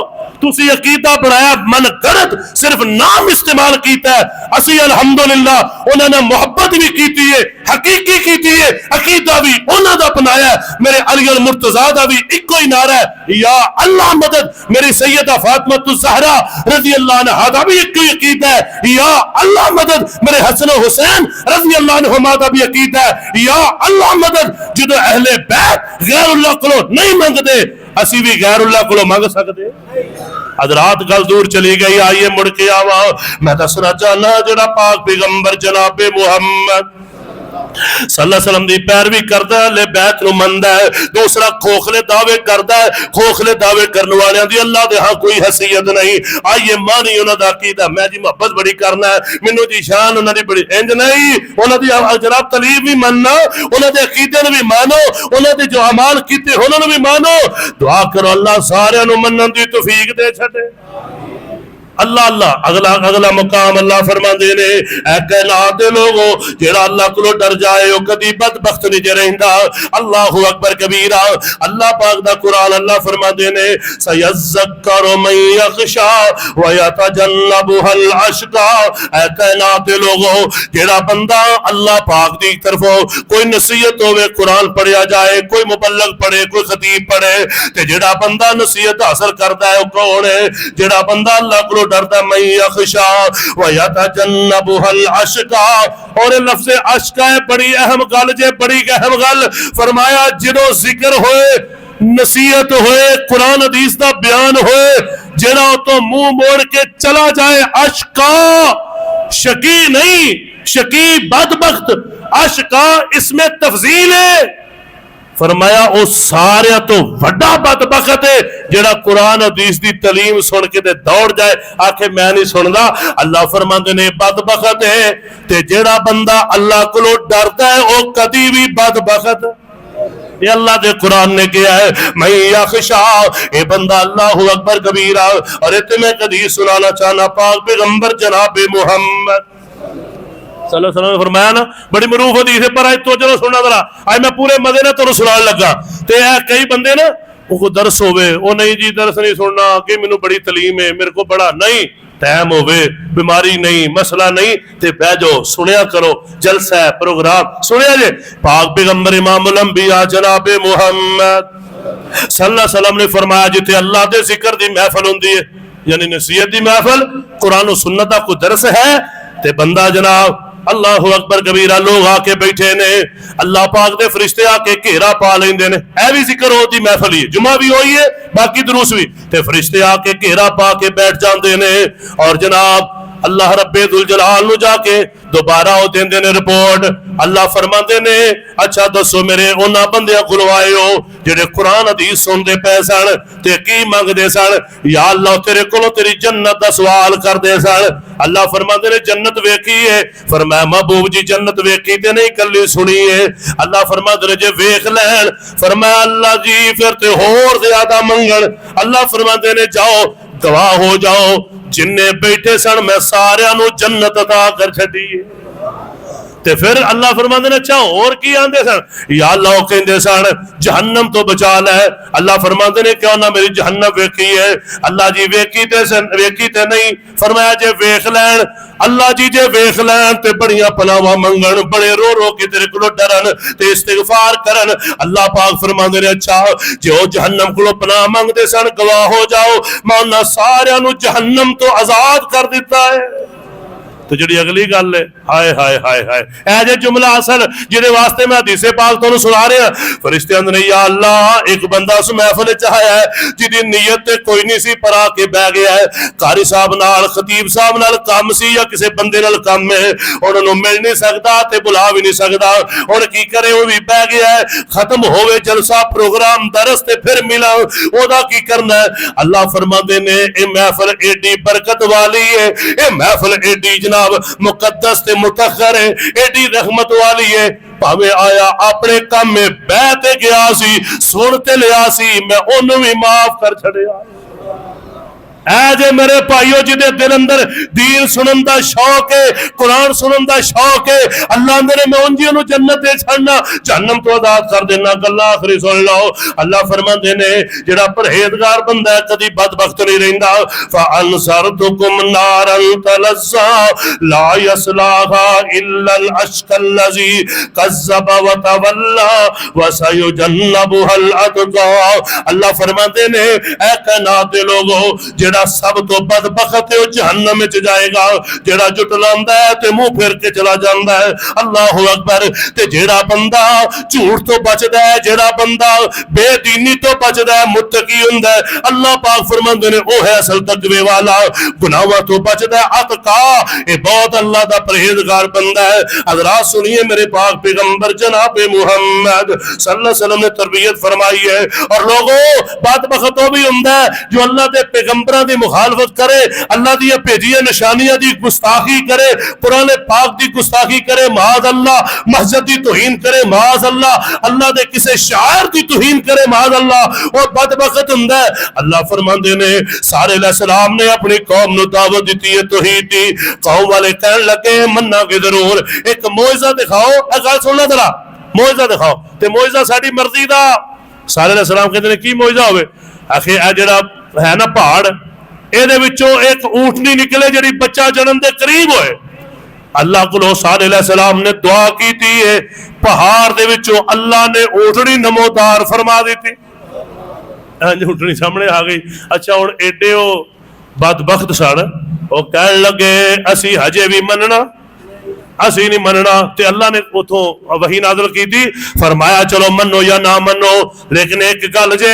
تسی عقیدہ بڑھایا من گڑت صرف نام استعمال کیتا ہے. اسی الحمدللہ انہوں نے محبت بھی کیتی ہے حقیقی کیتی ہے عقیدہ بھی انہوں نے اپنایا ہے. میرے علی المرتضیٰ دا بھی ایک کوئی نعرہ ہے یا اللہ مدد. میری سیدہ فاطمہ الزہرا رضی اللہ عنہا دا بھی ایک کوئی عقیدہ ہے یا اللہ مدد. میرے حسن و حسین رضی اللہ عنہما دا بھی عقیدہ ہے یا اللہ مدد. جدو اہل بیت غیر اللہ کو نہیں مانگتے اسی بھی غیر اللہ کو مانگ سکتے. حضرات گل دور چلی گئی. آئیے مڑ کے آوا میں دسنا چاہنا جڑا پاک پیغمبر جناب محمد صلی اللہ علیہ وسلم دی پیروی کردا ہے اہل بیت نو مندا ہے. دوسرا کھوکھلے دعوے کردا ہے. کھوکھلے دعوے کرنے والے دی اللہ دے ہاں کوئی حیثیت نہیں. آئیے مانی انہاں دا عقیدہ میں جی محبت بڑی کرنا ہے مینوں دی شان انہاں دی بڑی انج نہیں. انہاں دی جناب تعلیم بھی مننا انہاں دے عقیدے نو بھی مانو انہاں دے جو اعمال کیتے انہاں نو بھی مانو. دعا کرو اللہ سارے نو منن دی توفیق دے چھڈے. اللہ اللہ اگلا مقام اللہ فرماندے نے اے کائنات دے لوگو جڑا اللہ کو ڈر جائے او کدی بدبخت نہیں جے رہندا. اللہ اکبر کبیرہ. اللہ پاک دا قرآن اللہ فرماندے نے سیذکر من یخشا ویتجنبها الاشقا. اے کائنات دے لوگو جڑا بندہ اللہ پاک دی طرفوں کوئی نصیحت ہوے قرآن پڑھیا جائے کوئی مبلغ پڑھے کوئی خطیب پڑھے تے جڑا بندہ نصیحت حاصل کردا ہے او کون ہے؟ جڑا بندہ اللہ کو ڈردا من یخشا ویتجنبها الاشقا. اور لفظ اشقا ہے بڑی اہم گل جے بڑی اہم گل. فرمایا جدوں ذکر ہوئے نصیحت ہوئے قرآن حدیث دا بیان ہوئے جڑا تو منہ موڑ کے چلا جائے اشقا. شقی نہیں شقی بدبخت. اشقا اس میں تفضیل ہے. فرمایا او سارے تو وڈا بدبخت ہے جڑا قرآن حدیث دی تعلیم سن کے تے دوڑ جائے آکھے میں نہیں سندا. اللہ فرماندے نے بدبخت ہے تے جڑا بندہ اللہ کو ڈردا ہے او کدی بھی بدبخت یہ اللہ دے قرآن نے کیا ہے میں یخشا اے بندہ اللہ اکبر کبیرہ. اور اتنے میں حدیث سنانا چاہنا پاک پیغمبر جناب محمد صلی اللہ علیہ وسلم نے فرمایا نا, بڑی معروف حدیث ہے پر آج تو چلو سننا ذرا, آج میں پورے مزے نے تو سنان لگا. تے کئی بندے نا وہ درس ہوئے وہ نہیں جی درس نہیں سننا کہ مینوں بڑی تعلیم ہے میرے کو بڑا نہیں ٹائم ہوئے بیماری نہیں مسئلہ نہیں تے بہ جاؤ سنیا کرو جلسہ ہے پروگرام سنیا جے. پاک پیغمبر امام الانبیاء جناب محمد صلی اللہ علیہ وسلم نے فرمایا جتے اللہ دے ذکر دی محفل ہوندی ہے یعنی نصیحت دی محفل قرآن و سنت دا کوئی درس ہے تے بندہ جناب اللہ اکبر کبیرہ لوگ آ کے بیٹھے نے اللہ پاک دے فرشتے آ کے گھیرا پا لیندے نے. اے بھی ذکر ہوتی محفل ہی جمعہ بھی ہوئی ہے باقی دروس بھی تے فرشتے آ کے گھیرا پا کے بیٹھ جاندے نے اور جناب اللہ رب ذوالجلال نو جا کے دوبارہ وہ دیندے نے رپورٹ. اللہ فرماندے نے اچھا دسو میرے انہاں بندیاں کولوں آئے ہو جڑے قرآن حدیث سنتے پے سن تے کی منگدے سن یا اللہ تیرے کولوں تیری جنت دا سوال کردے سن. اللہ فرماندے نے جنت ویکھی ہے. فرمایا محبوب جی جنت ویکھی تے نہیں کلی سنی ہے. اللہ فرماندے نے جے ویکھ لین فرمایا اللہ جی پھر تے ہور زیادہ منگن. اللہ فرماندے نے جاؤ گواہ ہو جاؤ جننے بیٹھے سن میں سارے نو جنت عطا کر چھڈی ہے. تے پھر اللہ فرماندے نے اچھا اور کی آندے سن یا اللہ وہ کہندے سن جہنم تو بچا لے. اللہ فرماندے نے کیوں نہ میری جہنم ویکھی ہے. اللہ جی ویکھی تے نہیں. فرمایا جے ویکھ لین اللہ جی جے ویکھ لین تے بڑیاں پناواں منگن بڑے رو رو کے تیرے کولوں ڈرن تے استغفار کرن. اللہ پاک فرماندے نے اچھا جے او جہنم کولوں پناہ منگدے سن گواہ ہو جاؤ میں انہاں سارے نو جہنم تو آزاد کر دیتا ہے. تو جڑی اگلی گل ہے ہائے ہائے ہائے ہائے اے جے جملہ اصل جہدے واسطے میں حدیث پاک تو سنا رہا ہوں. فرشتے اندر نے یا اللہ ایک بندہ اس محفل چ آیا ہے جدی نیت تے کوئی نہیں سی پر آ کے بہ گیا ہے. قاری صاحب نال خطیب صاحب نال کام سی یا کسی بندے نال کام ہے انہاں نوں مل نہیں سکدا تے بلا بھی نہیں سکدا. ہن کی کرے وہ بھی بہ گیا ہے ختم ہوئے جلسہ پروگرام درس تے پھر ملا او دا کی کرنا ہے. اللہ فرماندے نے اے محفل ایڈی برکت والی ہے اے محفل ایڈی جناب مقدس تے متخر ہے ایڈی رحمت والی ہے. پاوے آیا اپنے کام میں بیٹھ گیا سی سنتے لیا سی میں انہوں بھی معاف کر چھڑیا. اے جے میرے بھائیو جدے دل اندر دین سنن دا شوق ہے قرآن سنن دا شوق ہے اللہ اندر میں انجیوں نو جنت دے چھڑنا جہنم تو آزاد کر دینا. گلا آخری سن لو اللہ فرماندے نے جڑا پرہیزگار بندہ ہے کدی بدبخت نہیں رہندا. فانذرتکم نارا تلظی لا یصلاها الا الاشقى الذی کذب وتولى وسيجنبها الاتقى. اللہ فرماندے نے اے کائنات دے لوگو جڑا سب تو بدبخت ہے وہ جہنم میں جائے گا جڑا جھٹلاندا ہے تے منہ پھیر کے چلا جاندا ہے. اللہ اکبر. تے جڑا بندہ جھوٹ تو بچدا ہے جڑا بندہ بے دینی تو بچدا ہے متقی ہوندا ہے اللہ پاک فرماندے نے او ہے اصل تقوی والا. گناہاں تو بچدا ہے اتقا اے بہت اللہ دا پرہیزگار بندہ ہے. حضرات سنیے میرے پاک پیغمبر جناب محمد صلی اللہ علیہ وسلم نے تربیت فرمائی ہے. اور لوگوں بدبخت وہ بھی ہوندا ہے جو اللہ دے پیغمبراں دی مخالفت کرے اللہ دی بھیجیاں نشانیاں دی گستاخی کرے قرآن پاک دی گستاخی کرے معاذ اللہ مسجد دی توہین کرے معاذ اللہ اللہ دے کسے شاعر دی توہین کرے معاذ اللہ اور بدبخت ہوندا ہے. اللہ فرماندے نے سارے علیہ السلام نے اپنی قوم نو دعوت دیتی ہے توحید دی. قوم والے کہن لگے مننا کے ضرور ایک معجزہ دکھاؤ. اے گل سن لو ذرا معجزہ دکھاؤ تے معجزہ ساڈی مرضی دا. سارے علیہ السلام کہتے ہیں کی معجزہ ہوئے آخر اے جڑا ہے نا پہاڑ ایدے وچوں ایک اونٹنی نکلے جڑی بچہ جنم دے قریب ہوئے. اللہ کو صالح علیہ السلام نے دعا کی تھی ہے پہاڑ دے وچوں اللہ نے اونٹنی نمودار فرما دی تھی. اونٹنی سامنے آ گئی. اچھا ہن ایڈے او بدبخت سن او کہن لگے اسی ہجے بھی مننا اسی نہیں مننا. تے اللہ نے اتھوں وحی نازل کی تھی فرمایا چلو منو یا نہ منو لیکن ایک گل جے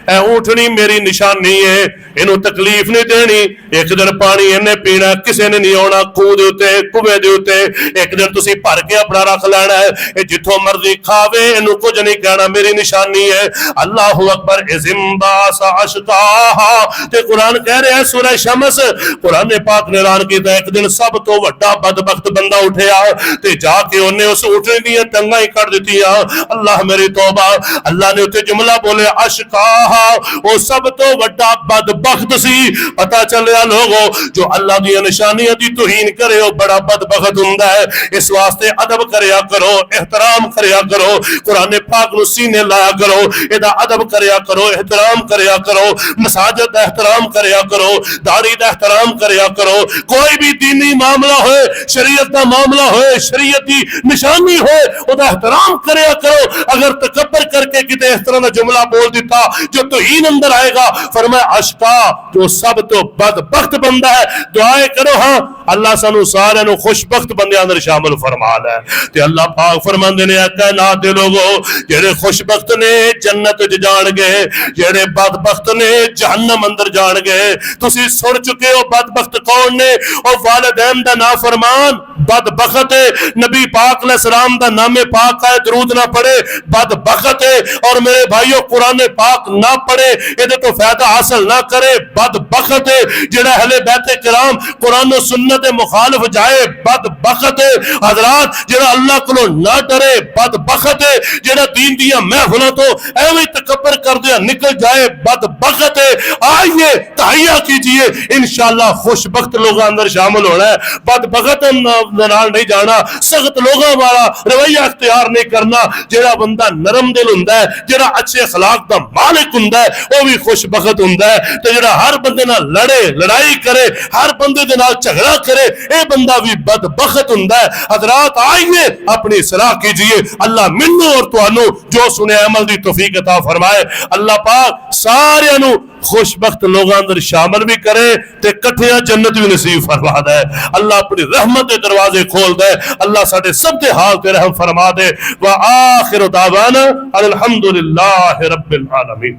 اے اونٹنی میری نشانی ہے اینو تکلیف نہیں دینی. ایک دن پانی انہیں پینا کسے نے نہیں آنا کوہ دے اوتے کوے دے اوتے ایک دن تسی بھر کے اپنا رکھ لینا ہے اے جتھوں مرضی کھاوے اینو کچھ نہیں کہنا میری نشانی ہے. اللہ اکبر. اذن باس اشقاہا تے قرآن کہہ رہے ہیں سورہ شمس قرآن پاک نے اعلان کیتا ایک دن سب تو بڑا بدبخت بندہ اٹھے گیا تے جا کے انہیں اس اٹھنے دیا ٹنگاں ہی کر دیتی ہیں. اللہ میری توبہ. اللہ نے اتنے جملہ بولے اشقاہا, وہ سب تو وڈا بدبخت سی. پتا چلیا لوگو جو اللہ دی نشانیاں دی توہین کرے وہ بڑا بدبخت ہوندا ہے. اس واسطے ادب کریا کرو, احترام کریا کرو, قرآن پاک نو سینے لایا کرو, ادا ادب کریا کرو, احترام کریا کرو, مساجد دا احترام کریا کرو, داڑھی دا احترام کریا کرو. کوئی بھی دینی معاملہ ہوئے, شریعت دا معاملہ ہوئے, شریعت دی نشانی ہوئے, ادا احترام کریا کرو. اگر تکبر کر کے کتے اس طرح جملہ بول دیتا جو توہین اندر آئے گا, فرمایا اشقا جو سب تو بدبخت بندہ ہے. دعائیں کرو ہاں اللہ سانو سارے نو خوشبخت بندے اندر شامل فرما لے. تے اللہ پاک فرماندے نے کائنات دے لوگو جڑے خوشبخت نے جنت وچ جان گے, جڑے بدبخت نے جہنم اندر جان گے. تسی سن چکے ہو بدبخت کون نے؟ او والدین دا نافرمان بدبخت ہے. نبی پاک علیہ السلام دا نام پاک کا درود نہ پڑھے بدبخت ہے. اور میرے بھائیو قرآن پاک نہ پڑھے یہ تو فائدہ حاصل نہ کرے بدبخت ہے. جڑا اہل بیت کرام قرآن و سنت مخالف جائے بدبخت ہے. حضرات جڑا اللہ کو نہ ڈرے بدبخت ہے. جڑا دین دیا محفلوں تو ایویں تکبر کر دیا نکل جائے بدبخت ہے. آئیے تحیہ کیجئے انشاءاللہ خوشبخت لوگوں اندر شامل ہونا ہے. بدبخت نال نہیں جانا, سخت لوگوں والا رویہ اختیار نہیں کرنا. جڑا بندہ نرم دل ہوندا ہے, جڑا اچھے اخلاق دا مالک ہوندا ہے, وہ بھی خوشبخت ہوندا ہے. تے جڑا ہر بندے نال لڑے, لڑائی کرے, ہر بندے دے نال جھگڑا کرے, اے بندہ بھی بدبخت ہوندا ہے. حضرات آئیے اپنی اصلاح کیجئے. اللہ منو اور تانوں جو سنے عمل دی توفیق عطا فرمائے. اللہ پاک سارے نو خوشبخت لوگوں اندر شامل بھی کرے تے کٹھیاں جنت بھی نصیب فرما دے. اللہ اپنی رحمت دے دروازے کھول دے. اللہ ساڈے سب دے حال تے رحم فرما دے. وآخر دعوانا الحمدللہ رب العالمین.